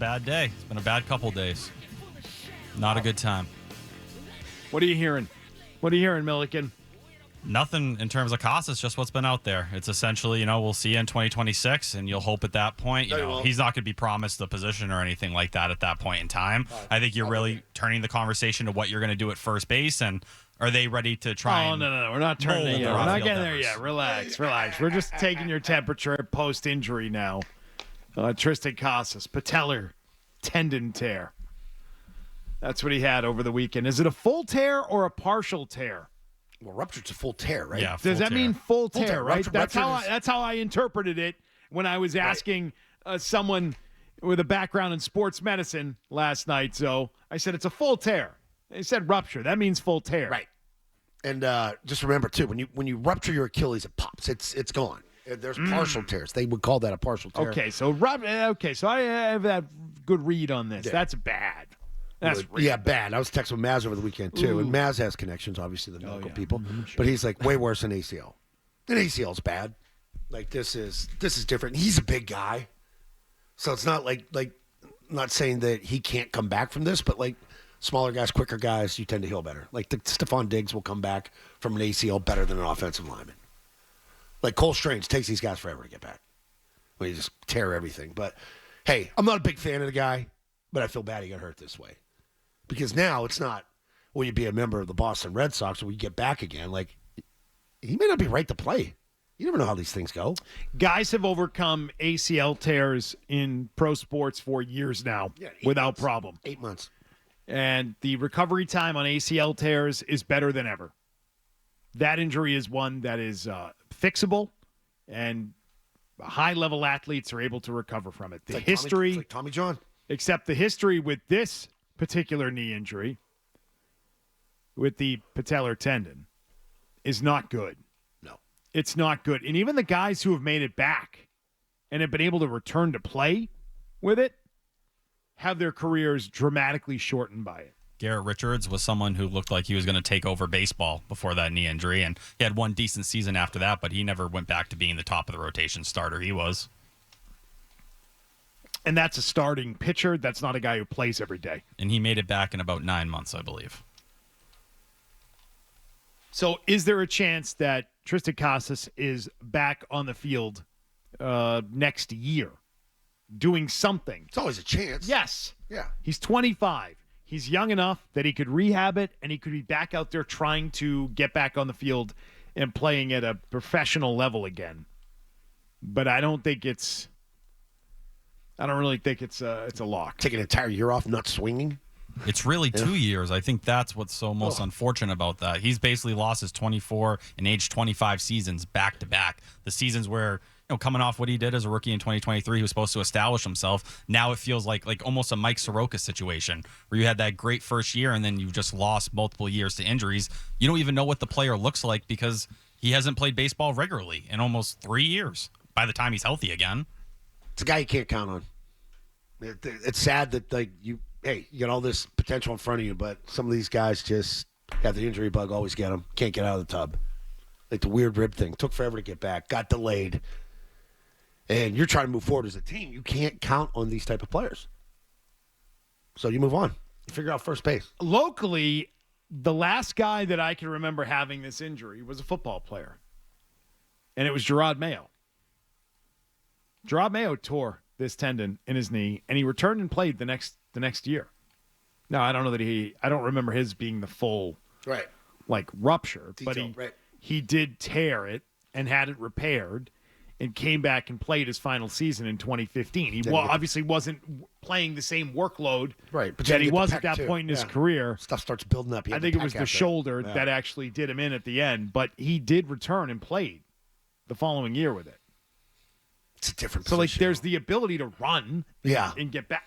bad day. It's been a bad couple days. Not a good time. What are you hearing? What are you hearing, Milliken? Nothing in terms of Casas, just what's been out there. It's essentially, we'll see you in 2026, and you'll hope at that point, he's not going to be promised the position or anything like that at that point in time. I think you're really turning the conversation to what you're going to do at first base, and are they ready to try and... No. We're not turning it yet. We're not getting there yet. Relax. We're just taking your temperature post-injury now. Triston Casas, patellar tendon tear. That's what he had over the weekend. Is it a full tear or a partial tear? Well, ruptured's a full tear, right? Yeah. Does that mean full tear, right? That's how I interpreted it when I was asking someone with a background in sports medicine last night. So I said it's a full tear. They said rupture. That means full tear. Right. And just remember too, when you rupture your Achilles, it pops. It's gone. There's partial tears. They would call that a partial tear. Okay, so I have that good read on this. Yeah. That's bad. That's really bad. I was texting with Maz over the weekend too, and Maz has connections, obviously, the medical people. Mm-hmm, sure. But he's like way worse than ACL. And ACL's bad. Like this is different. He's a big guy, so it's not like not saying that he can't come back from this, but like smaller guys, quicker guys, you tend to heal better. Like Stephon Diggs will come back from an ACL better than an offensive lineman. Like Cole Strange takes these guys forever to get back. When you just tear everything. But hey, I'm not a big fan of the guy, but I feel bad he got hurt this way. Because now it's not, will you be a member of the Boston Red Sox or will you get back again? Like, he may not be right to play. You never know how these things go. Guys have overcome ACL tears in pro sports for years now without problem. 8 months. And the recovery time on ACL tears is better than ever. That injury is one that is fixable, and high-level athletes are able to recover from it. The history, it's like Tommy John. Except the history with this particular knee injury, with the patellar tendon, is not good. No. It's not good. And even the guys who have made it back and have been able to return to play with it have their careers dramatically shortened by it. Garrett Richards was someone who looked like he was going to take over baseball before that knee injury, and he had one decent season after that, but he never went back to being the top of the rotation starter. He was. And that's a starting pitcher. That's not a guy who plays every day. And he made it back in about 9 months, I believe. So is there a chance that Triston Casas is back on the field next year doing something? It's always a chance. Yes. Yeah. He's 25. He's young enough that he could rehab it, and he could be back out there trying to get back on the field and playing at a professional level again. But I don't really think it's a lock. Take an entire year off not swinging? It's really 2 years. I think that's what's so most unfortunate about that. He's basically lost his 24 and age 25 seasons back to back. The seasons where, coming off what he did as a rookie in 2023, he was supposed to establish himself. Now it feels like almost a Mike Soroka situation where you had that great first year and then you just lost multiple years to injuries. You don't even know what the player looks like because he hasn't played baseball regularly in almost 3 years by the time he's healthy again. It's a guy you can't count on. It's sad that you got all this potential in front of you, but some of these guys just have the injury bug, always get them. Can't get out of the tub. Like the weird rib thing. Took forever to get back. Got delayed. And you're trying to move forward as a team. You can't count on these type of players. So you move on. You figure out first base. Locally, the last guy that I can remember having this injury was a football player. And it was Gerard Mayo. Gerard Mayo tore this tendon in his knee, and he returned and played the next year. Now, I don't know that I don't remember his being the full rupture, but he did tear it and had it repaired and came back and played his final season in 2015. He obviously wasn't playing the same workload but that he was at that point in his career. Stuff starts building up. I think it was the shoulder that actually did him in at the end, but he did return and played the following year with it. It's a different position. So, there's the ability to run and get back.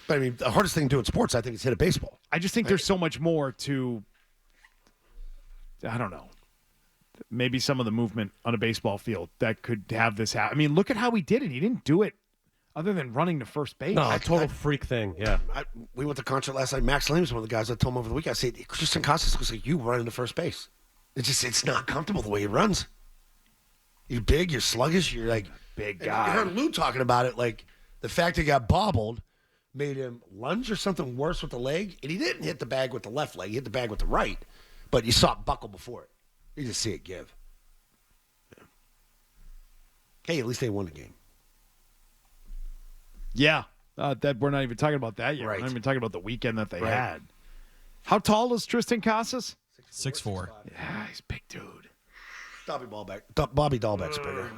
But, the hardest thing to do in sports, I think, is hit a baseball. I just think there's so much more to, I don't know, maybe some of the movement on a baseball field that could have this happen. I mean, look at how he did it. He didn't do it other than running to first base. No, a total freak thing, yeah. We went to concert last night. Max Lane was one of the guys I told him over the week. I said, Triston Casas looks like you running to first base. It's not comfortable the way he runs. You're big, you're sluggish, you're like... Big guy. You heard Lou talking about it, The fact he got bobbled made him lunge or something worse with the leg, and he didn't hit the bag with the left leg. He hit the bag with the right, but you saw it buckle before it. You just see it give. Yeah. Hey, at least they won the game. Yeah, that we're not even talking about that yet. Right. We're not even talking about the weekend that they had. How tall is Triston Casas? 6'4". Yeah, he's a big dude. Bobby Dahlbeck's bigger.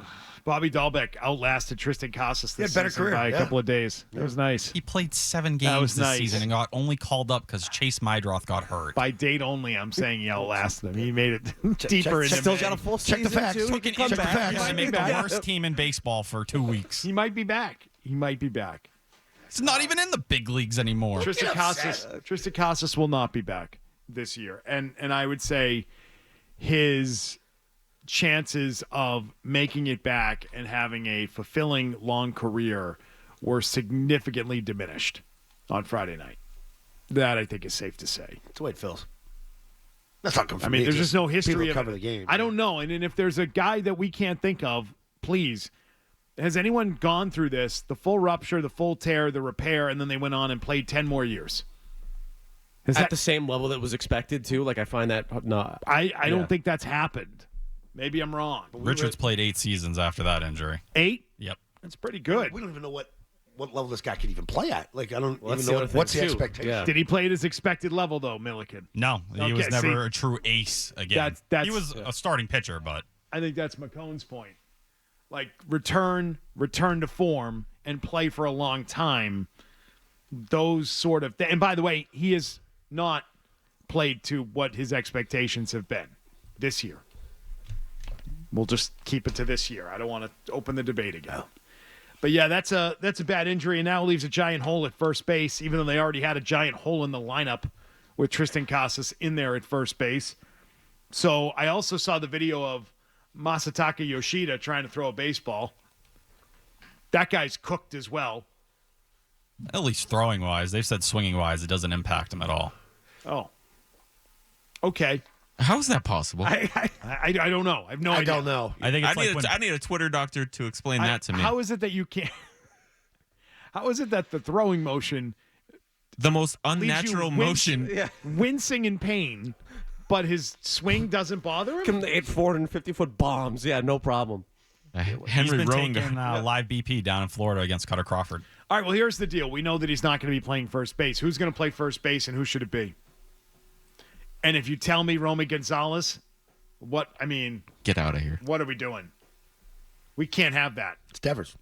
Bobby Dahlbeck outlasted Triston Casas this better season career, by a couple of days. It was nice. He played 7 That was games this nice. season and got only called up because Chase Mydroth got hurt. By date only, I'm saying he outlasted him. He made it deeper into Still May. got a full Check season, the facts. too. Check He can the come back. facts. He's going to make the worst team in baseball for 2 weeks. He might be back. He might be back. He's not even in the big leagues anymore. Triston Casas will not be back this year. And I would say his chances of making it back and having a fulfilling long career were significantly diminished on Friday night. That I think is safe to say. That's the way it feels. That's not good for I mean, me. there's just no history people of cover it. the game. I don't know. And if there's a guy that we can't think of, please, has anyone gone through this, the full rupture, the full tear, the repair, and then they went on and played 10 more years? At the same level that was expected, too. Like, I find that not. I don't think that's happened. Maybe I'm wrong. Richards played 8 seasons after that injury. 8? Yep. That's pretty good. We don't even know what level this guy could even play at. Like, I don't that's even the know other thing, what's the too. expectation. Yeah. Did he play at his expected level, though, Milliken? No, he Okay, was never see, a true ace again. that's- he was a starting pitcher, but I think that's McCone's point. Like, return to form and play for a long time. Those sort of and by the way, he has not played to what his expectations have been this year. We'll just keep it to this year. I don't want to open the debate again. But yeah, that's a bad injury, and now leaves a giant hole at first base, even though they already had a giant hole in the lineup with Triston Casas in there at first base. So I also saw the video of Masataka Yoshida trying to throw a baseball. That guy's cooked as well. at least throwing wise, they've said swinging wise, it doesn't impact him at all. Oh. Okay. How is that possible? I don't know. I have no idea. I don't know. I think it's I need a Twitter doctor to explain that to me. How is it that you can't? How is it that the throwing motion The most leaves you unnatural motion. wincing in pain, but his swing doesn't bother him? Come to 450-foot bombs. Yeah, no problem. He's Henry been Rowan. taking live BP down in Florida against Cutter Crawford. All right, well, here's the deal. We know that he's not going to be playing first base. Who's going to play first base, and who should it be? And if you tell me Romy Gonzalez, Get out of here. what are we doing? We can't have that. It's Devers.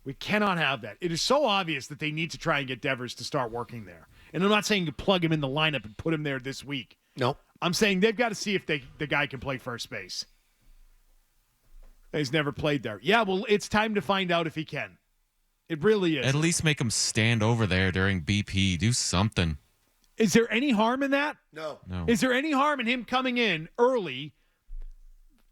We cannot have that. It is so obvious that they need to try and get Devers to start working there. And I'm not saying you plug him in the lineup and put him there this week. No. I'm saying they've got to see if the guy can play first base. He's never played there. Yeah, well, it's time to find out if he can. It really is. At least make him stand over there during BP. Do something. Is there any harm in that? No. No. Is there any harm in him coming in early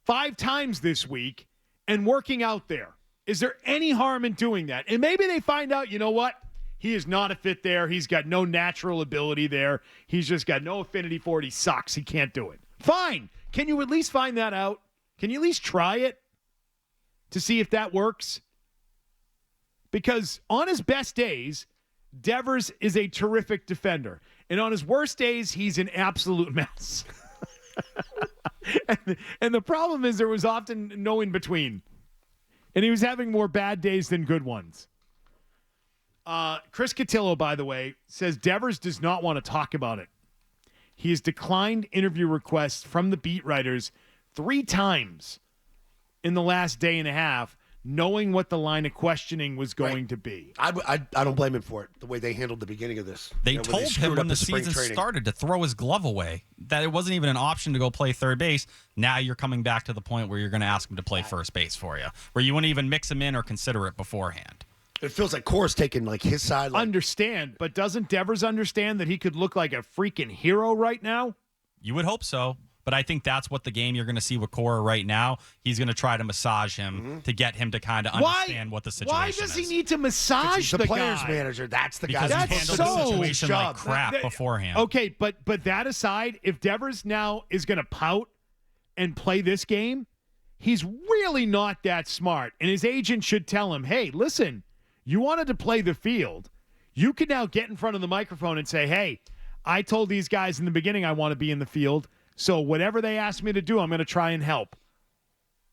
5 times this week and working out there? Is there any harm in doing that? And maybe they find out, you know what? He is not a fit there. He's got no natural ability there. He's just got no affinity for it. He sucks. He can't do it. Fine. Can you at least find that out? Can you at least try it to see if that works? Because on his best days, Devers is a terrific defender. And on his worst days, he's an absolute mess. and the problem is there was often no in between. And he was having more bad days than good ones. Chris Cotillo, by the way, says Devers does not want to talk about it. He has declined interview requests from the beat writers 3 times in the last day and a half, knowing what the line of questioning was going to be. I don't blame him for it, the way they handled the beginning of this. They You know, told him screwed when up the spring season training. started to throw his glove away, that it wasn't even an option to go play third base. Now you're coming back to the point where you're going to ask him to play first base for you, where you wouldn't even mix him in or consider it beforehand. It feels like Cora's taking like his side. Like, Understand, but doesn't Devers understand that he could look like a freaking hero right now? You would hope so. But I think that's what the game you're going to see with Cora right now. He's going to try to massage him to get him to kind of understand what the situation Why is. does he need to massage he's the the player's guy? manager. That's the Because guy. he's That's handled the so situation like job. crap beforehand. Okay, but that aside, if Devers now is going to pout and play this game, he's really not that smart. And his agent should tell him, hey, listen, you wanted to play the field, you can now get in front of the microphone and say, hey, I told these guys in the beginning I want to be in the field, so whatever they ask me to do, I'm going to try and help.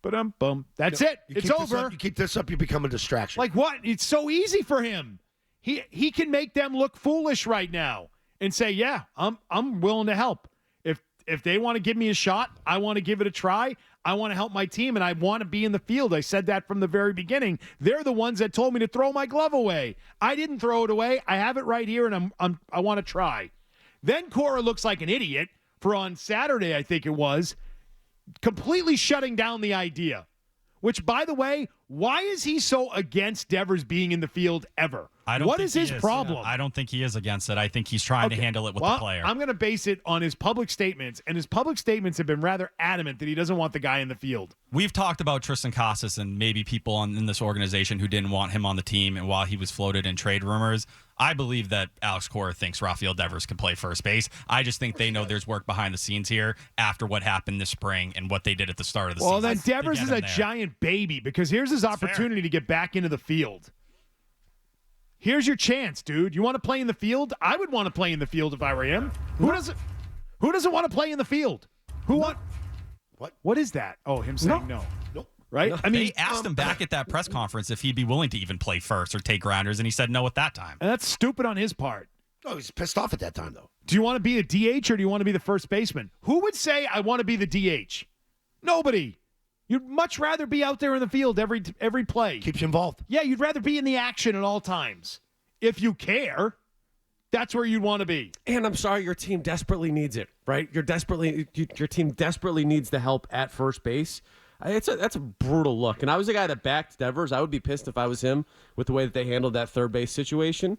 Boom. That's it. It's over. You keep this up, you become a distraction. Like what? It's so easy for him. He can make them look foolish right now and say, yeah, I'm willing to help. If they want to give me a shot, I want to give it a try. I want to help my team, and I want to be in the field. I said that from the very beginning. They're the ones that told me to throw my glove away. I didn't throw it away. I have it right here, and I want to try. Then Cora looks like an idiot for on Saturday, I think it was, completely shutting down the idea. Which, by the way, why is he so against Devers being in the field ever? What is his problem? I don't think he is against it. I think he's trying to handle it with the player. I'm going to base it on his public statements, and his public statements have been rather adamant that he doesn't want the guy in the field. We've talked about Triston Casas and maybe people in this organization who didn't want him on the team, and while he was floated in trade rumors, I believe that Alex Cora thinks Rafael Devers can play first base. I just think they know there's work behind the scenes here after what happened this spring and what they did at the start of the season. Well, then Devers is a giant baby because here's his opportunity to get back into the field. Here's your chance, dude. You want to play in the field? I would want to play in the field if I were him. Who doesn't want to play in the field? What? What is that? Oh, him saying no. Nope. Right? No. I mean, they asked him back at that press conference if he'd be willing to even play first or take grounders, and he said no at that time. And that's stupid on his part. Oh, he's pissed off at that time, though. Do you want to be a DH or do you want to be the first baseman? Who would say, I want to be the DH? Nobody. You'd much rather be out there in the field every play. Keeps you involved. Yeah, you'd rather be in the action at all times. If you care, that's where you'd want to be. And I'm sorry, your team desperately needs it, right? Your team desperately needs the help at first base. That's a brutal look. And I was the guy that backed Devers. I would be pissed if I was him with the way that they handled that third base situation.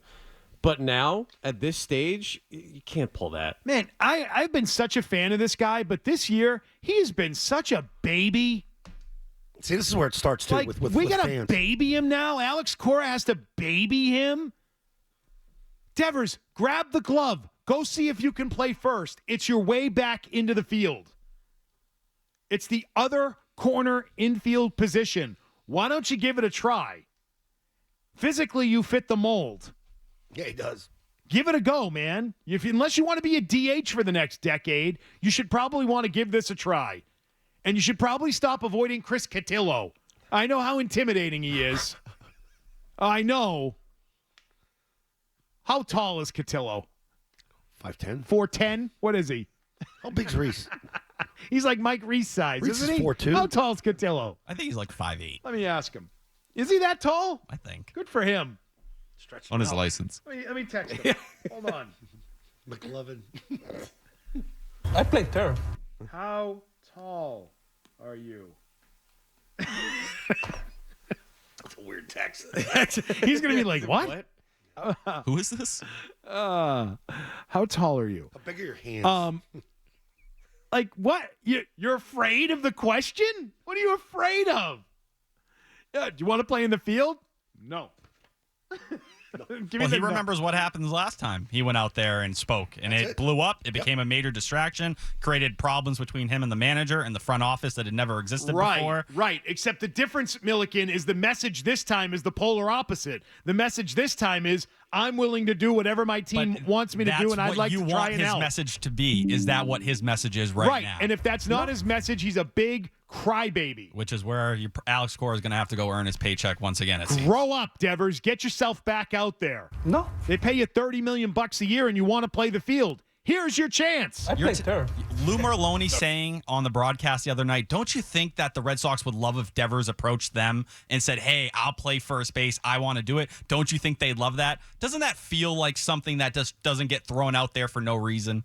But now, at this stage, you can't pull that. Man, I've been such a fan of this guy, but this year, he's been such a baby. See, this is where it starts, too, with we got fans. to baby him now? Alex Cora has to baby him? Devers, grab the glove. Go see if you can play first. It's your way back into the field. It's the other corner infield position. Why don't you give it a try? Physically, you fit the mold. Yeah, he does. Give it a go, man. Unless you want to be a DH for the next decade, you should probably want to give this a try. And you should probably stop avoiding Chris Cotillo. I know how intimidating he is. I know. How tall is Cotillo? 5'10". 4'10"? What is he? How big's Reese? He's like Mike Reese size, Reese isn't is he? 4'2". How tall is Cotillo? I think he's like 5'8". Let me ask him. Is he that tall? I think. Good for him. On his license. Let me text him. Hold on. McLovin. I played third. How tall are you? That's a weird text. He's going to be like, what? Who is this? How tall are you? How big are your hands? Like what? You're afraid of the question? What are you afraid of? Yeah, do you want to play in the field? No. Well, he remembers what happened last time he went out there and spoke, and it blew up. It became a major distraction, created problems between him and the manager and the front office that had never existed before. Right. Except the difference, Milliken, is the message this time is the polar opposite. The message this time is I'm willing to do whatever my team wants me to do, and I'd like to try and help. His message to be. Is that what his message is right now? And if that's not his message, he's a big crybaby. Which is where Alex Cora is going to have to go earn his paycheck once again. It seems. Grow up, Devers. Get yourself back out there. No. They pay you $30 million a year, and you want to play the field. Here's your chance. I played third. Lou Merlone saying on the broadcast the other night, don't you think that the Red Sox would love if Devers approached them and said, hey, I'll play first base. I want to do it. Don't you think they'd love that? Doesn't that feel like something that just doesn't get thrown out there for no reason?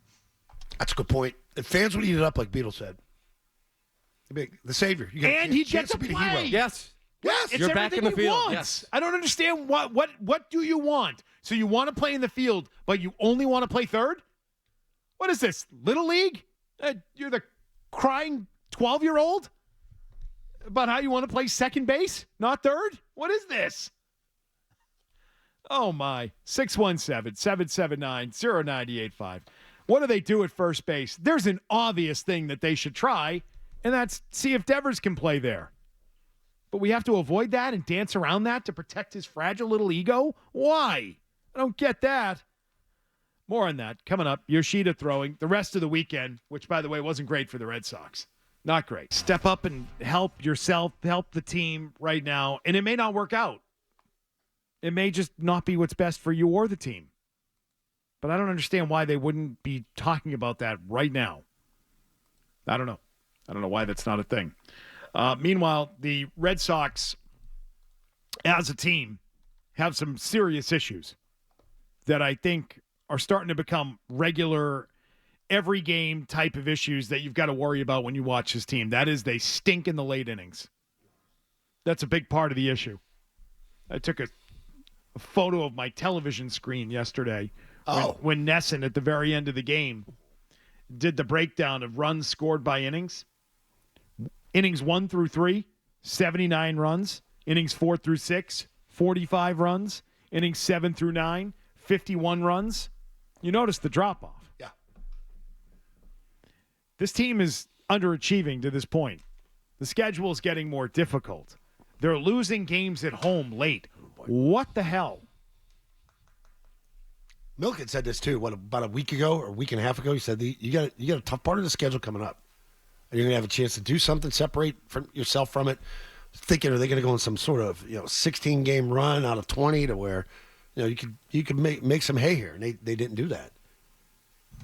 That's a good point. And fans would eat it up, like Beatles said. The savior. You got And he gets to be the play. hero. Yes. Yes. It's You're back in the everything he field. wants. Yes. I don't understand what do you want? So you want to play in the field, but you only want to play third? What is this, Little League? You're the crying 12-year-old about how you want to play second base, not third? What is this? Oh, my. 617-779-0985. What do they do at first base? There's an obvious thing that they should try, and that's see if Devers can play there. But we have to avoid that and dance around that to protect his fragile little ego? Why? I don't get that. More on that coming up. Yoshida throwing the rest of the weekend, which, by the way, wasn't great for the Red Sox. Not great. Step up and help yourself, help the team right now. And it may not work out. It may just not be what's best for you or the team. But I don't understand why they wouldn't be talking about that right now. I don't know. I don't know why that's not a thing. Meanwhile, the Red Sox, as a team, have some serious issues that I think are starting to become regular, every game type of issues that you've got to worry about when you watch this team. That is, they stink in the late innings. That's a big part of the issue. I took a photo of my television screen yesterday when Nesson, at the very end of the game, did the breakdown of runs scored by innings. Innings 1 through 3, 79 runs. Innings 4 through 6, 45 runs. Innings 7 through 9, 51 runs. You notice the drop-off. Yeah. This team is underachieving to this point. The schedule is getting more difficult. They're losing games at home late. What the hell? Milk had said this too. About a week ago or a week and a half ago? He said you got a tough part of the schedule coming up, and you're gonna have a chance to do something, separate from yourself from it. Thinking, are they gonna go on some sort of 16 game run out of 20 to where you could make some hay here, and they didn't do that.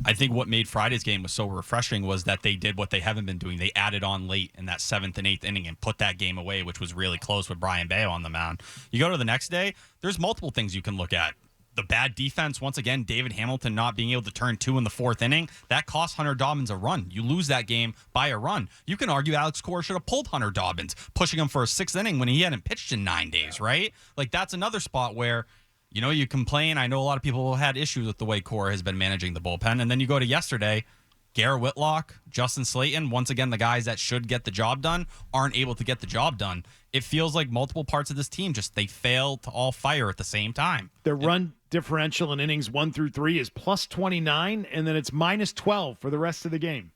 I think what made Friday's game was so refreshing was that they did what they haven't been doing. They added on late in that 7th and 8th inning and put that game away, which was really close with Brian Bayo on the mound. You go to the next day, there's multiple things you can look at. The bad defense, once again, David Hamilton not being able to turn 2 in the 4th inning, that cost Hunter Dobbins a run. You lose that game by a run. You can argue Alex Cora should have pulled Hunter Dobbins, pushing him for a 6th inning when he hadn't pitched in 9 days, right? Like, that's another spot where, you complain. I know a lot of people had issues with the way Cora has been managing the bullpen. And then you go to yesterday, Garrett Whitlock, Justin Slayton, once again, the guys that should get the job done aren't able to get the job done. It feels like multiple parts of this team they fail to all fire at the same time. Their run differential in innings 1 through 3 is plus 29, and then it's minus 12 for the rest of the game.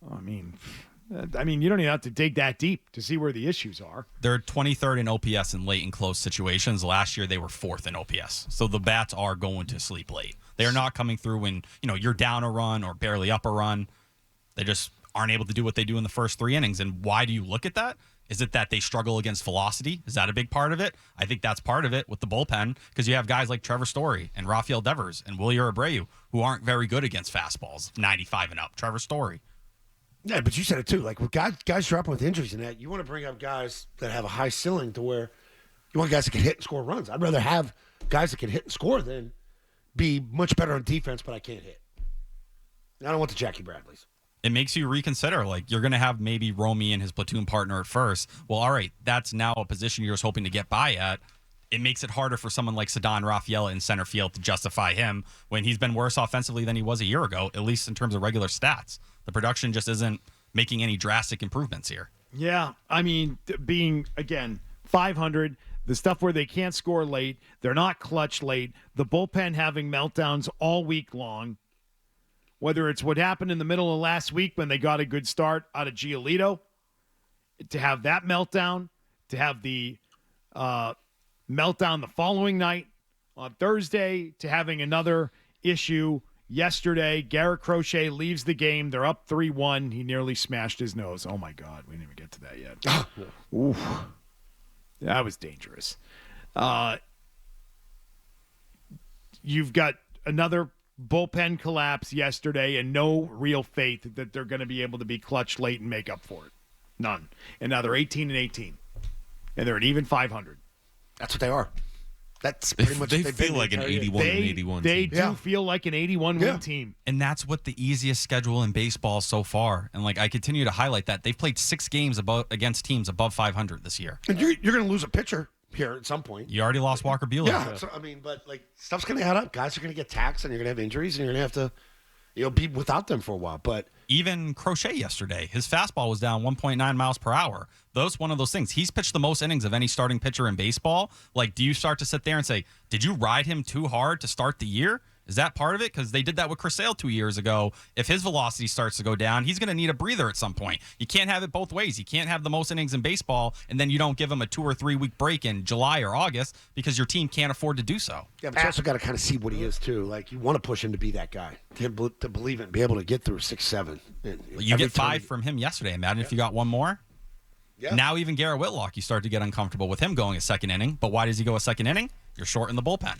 I mean, you don't even have to dig that deep to see where the issues are. They're 23rd in OPS in late and close situations. Last year, they were 4th in OPS. So the bats are going to sleep late. They're not coming through when, you're down a run or barely up a run. They just aren't able to do what they do in the first 3 innings. And why do you look at that? Is it that they struggle against velocity? Is that a big part of it? I think that's part of it with the bullpen because you have guys like Trevor Story and Rafael Devers and Wilyer Abreu who aren't very good against fastballs, 95 and up. Trevor Story. Yeah, but you said it too. Like with guys dropping with injuries and that, you want to bring up guys that have a high ceiling to where you want guys that can hit and score runs. I'd rather have guys that can hit and score than be much better on defense, but I can't hit. I don't want the Jackie Bradleys. It makes you reconsider. Like, you're going to have maybe Romy and his platoon partner at first. Well, all right, that's now a position you're just hoping to get by at. It makes it harder for someone like Ceddanne Rafaela in center field to justify him when he's been worse offensively than he was a year ago, at least in terms of regular stats. The production just isn't making any drastic improvements here. Yeah, being, again, 500, the stuff where they can't score late, they're not clutch late, the bullpen having meltdowns all week long, whether it's what happened in the middle of last week when they got a good start out of Giolito, to have that meltdown, to have the meltdown the following night on Thursday, to having another issue yesterday. Garrett Crochet leaves the game. They're up 3-1. He nearly smashed his nose. Oh, my God. We didn't even get to that yet. Oof. That was dangerous. You've got another bullpen collapse yesterday and no real faith that they're going to be able to be clutch late and make up for it. None. And now they're 18-18. And they're an even 500. That's what they are. That's pretty much they what they've feel been like an 81 They team. do feel like an 81-win team. And that's what the easiest schedule in baseball so far. And I continue to highlight that. They've played 6 games against teams above 500 this year. And you're going to lose a pitcher here at some point. You already lost Walker Buehler. Yeah, so, but stuff's going to add up. Guys are going to get taxed, and you're going to have injuries, and you're going to have to, be without them for a while. But even Crochet yesterday, his fastball was down 1.9 miles per hour. That's one of those things. He's pitched the most innings of any starting pitcher in baseball. Do you start to sit there and say, did you ride him too hard to start the year? Is that part of it? Because they did that with Chris Sale 2 years ago. If his velocity starts to go down, he's going to need a breather at some point. You can't have it both ways. You can't have the most innings in baseball, and then you don't give him a 2 or 3 week break in July or August because your team can't afford to do so. Yeah, but you also got to kind of see what he is, too. Like, you want to push him to be that guy, to believe it and be able to get through 6-7. You get 5 from him yesterday. Imagine if you got 1 more. Yeah. Now even Garrett Whitlock, you start to get uncomfortable with him going a second inning. But why does he go a second inning? You're short in the bullpen.